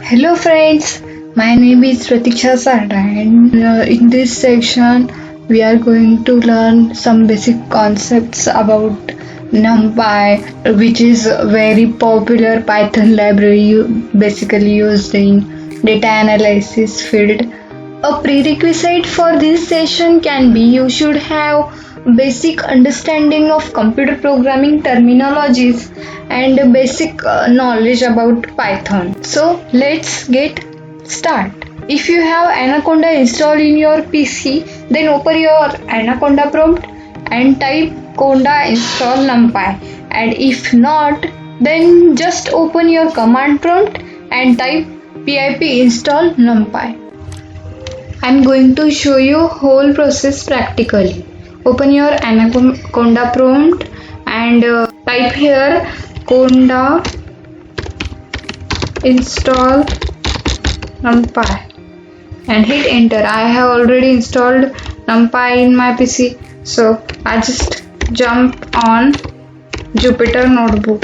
Hello friends, my name is Pratiksha Sarda and in this section we are going to learn some basic concepts about NumPy, which is a very popular Python library basically used in data analysis field. A prerequisite for this session can be you should have basic understanding of computer programming terminologies and basic knowledge about Python. So let's get start. If you have Anaconda installed in your PC, then open your Anaconda prompt and type conda install numpy, and if not, then just open your command prompt and type pip install numpy. I'm going to show you whole process practically. Open your Anaconda prompt and type here conda install numpy and hit enter. I have already installed numpy in my PC, so I just jump on Jupyter Notebook.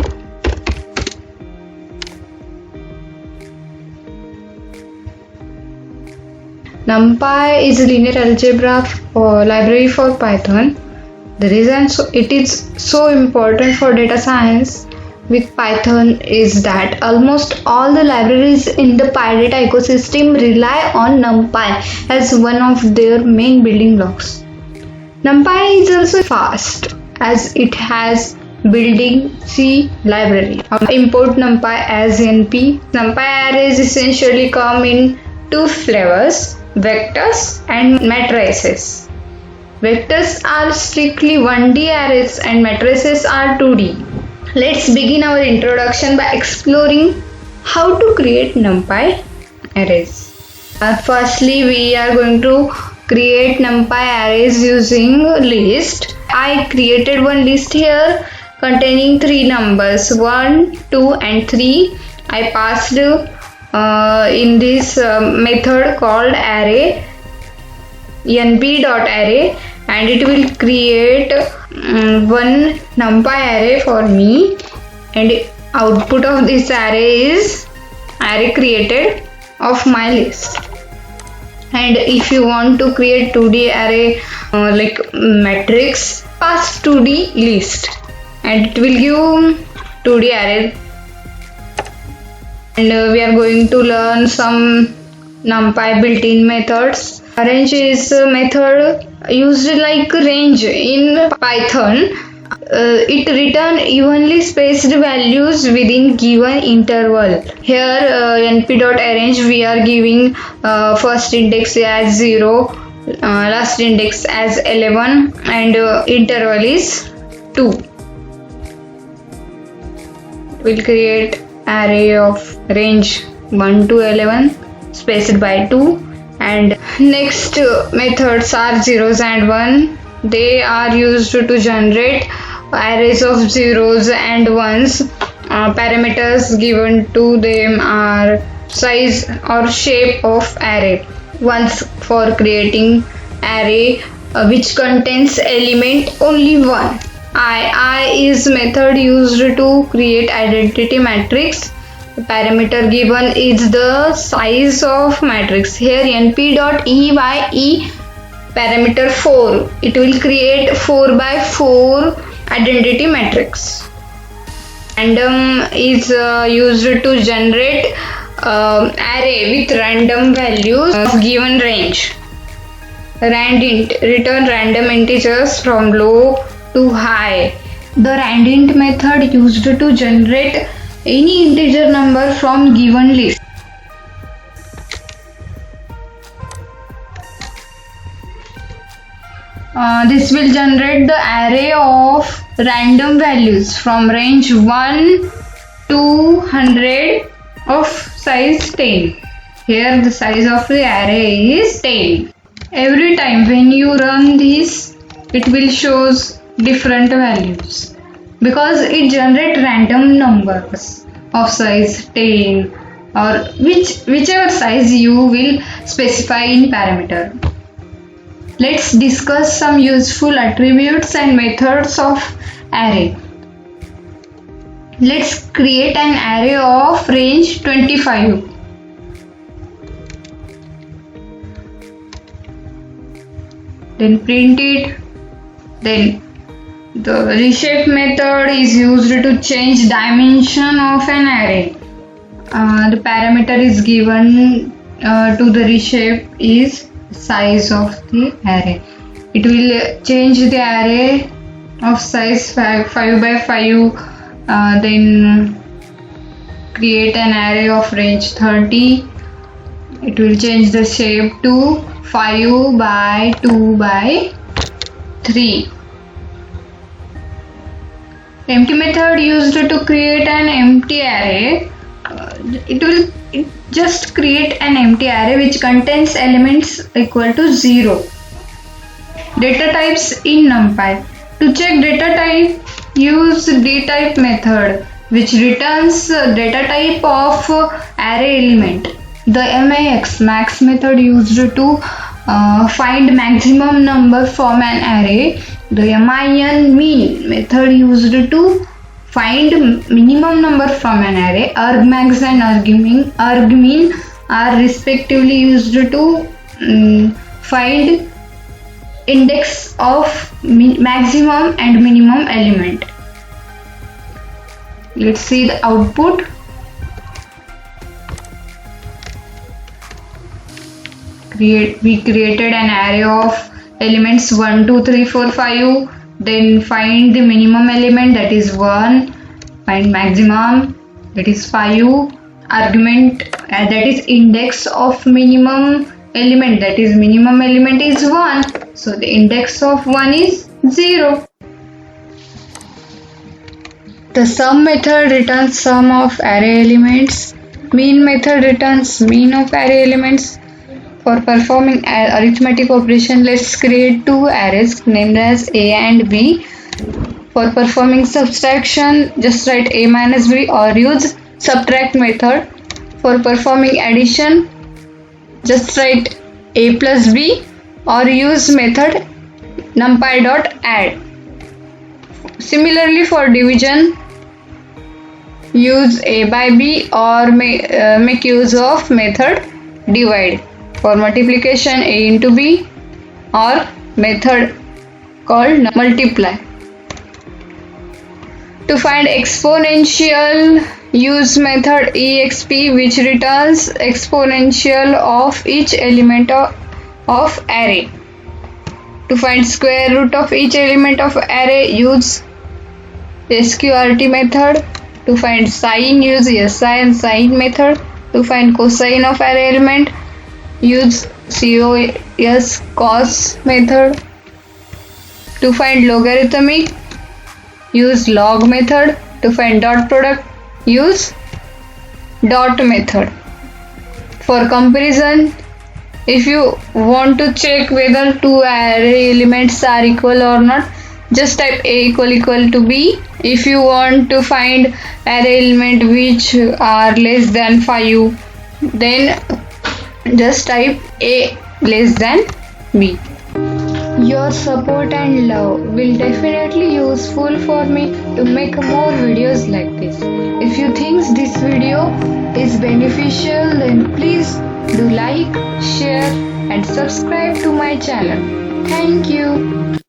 NumPy is a linear algebra library for Python. The reason it is so important for data science with Python is that almost all the libraries in the PyData ecosystem rely on NumPy as one of their main building blocks. NumPy is also fast as it has built-in C library. Import NumPy as NP. NumPy arrays essentially come in two flavors: vectors and matrices. Vectors are strictly 1D arrays and matrices are 2D. Let's begin our introduction by exploring how to create NumPy arrays. Firstly, we are going to create NumPy arrays using list. I created one list here containing three numbers 1, 2 and 3. I passed in this method called array np.array, and it will create one NumPy array for me, and output of this array is array created of my list. And if you want to create 2D array like matrix, pass 2D list and it will give 2D array. And we are going to learn some NumPy built-in methods. Range is a method used like range in Python. It returns evenly spaced values within given interval. Here np.arrange we are giving first index as 0, last index as 11 and interval is 2. It will create array of range 1 to 11 spaced by 2, and next methods are zeros and 1. They are used to generate arrays of zeros and ones. Parameters given to them are size or shape of array. Ones for creating array which contains element only 1. I is method used to create identity matrix. The parameter given is the size of matrix. Here np.ey parameter 4. It will create 4 by 4 identity matrix. Random is used to generate array with random values of given range. Randint return random integers from low to high. The randint method used to generate any integer number from given list. This will generate the array of random values from range 1 to 100 of size 10. Here the size of the array is 10. Every time when you run this, it will shows different values because it generates random numbers of size 10 or whichever size you will specify in parameter. Let's discuss some useful attributes and methods of array. Let's create an array of range 25. then print it. Then the reshape method is used to change dimension of an array. The parameter is given to the reshape is size of the array. It will change the array of size 5 by 5, then create an array of range 30. It will change the shape to 5 by 2 by 3. Empty method used to create an empty array. It will just create an empty array which contains elements equal to 0. Data types in NumPy. To check data type, use dtype method which returns data type of array element. The max method used to find maximum number from an array. The min method used to find minimum number from an array. Argmax and argmin are respectively used to find index of maximum and minimum element. Let's see the output. We created an array of elements 1, 2, 3, 4, 5. Then find the minimum element, that is 1. Find maximum, that is 5. Argument, that is index of minimum element, that is minimum element is 1. So the index of 1 is 0. The sum method returns sum of array elements. Min method returns mean of array elements. For performing arithmetic operation, let's create two arrays named as A and B. For performing subtraction, just write A minus B or use subtract method. For performing addition, just write A plus B or use method numpy.add. Similarly, for division, use A by B or make use of method divide. For multiplication, A into B or method called multiply. To find exponential, use method exp which returns exponential of each element of array. To find square root of each element of array, use sqrt method. To find sine, use si and sine method. To find cosine of array element, use cos method. To find logarithmic, use log method. To find dot product, use dot method. For comparison, if you want to check whether two array elements are equal or not, just type A equal to B. If you want to find array element which are less than 5, then just type A less than B. Your support and love will definitely useful for me to make more videos like this. If you think this video is beneficial, then please do like, share and subscribe to my channel. Thank you.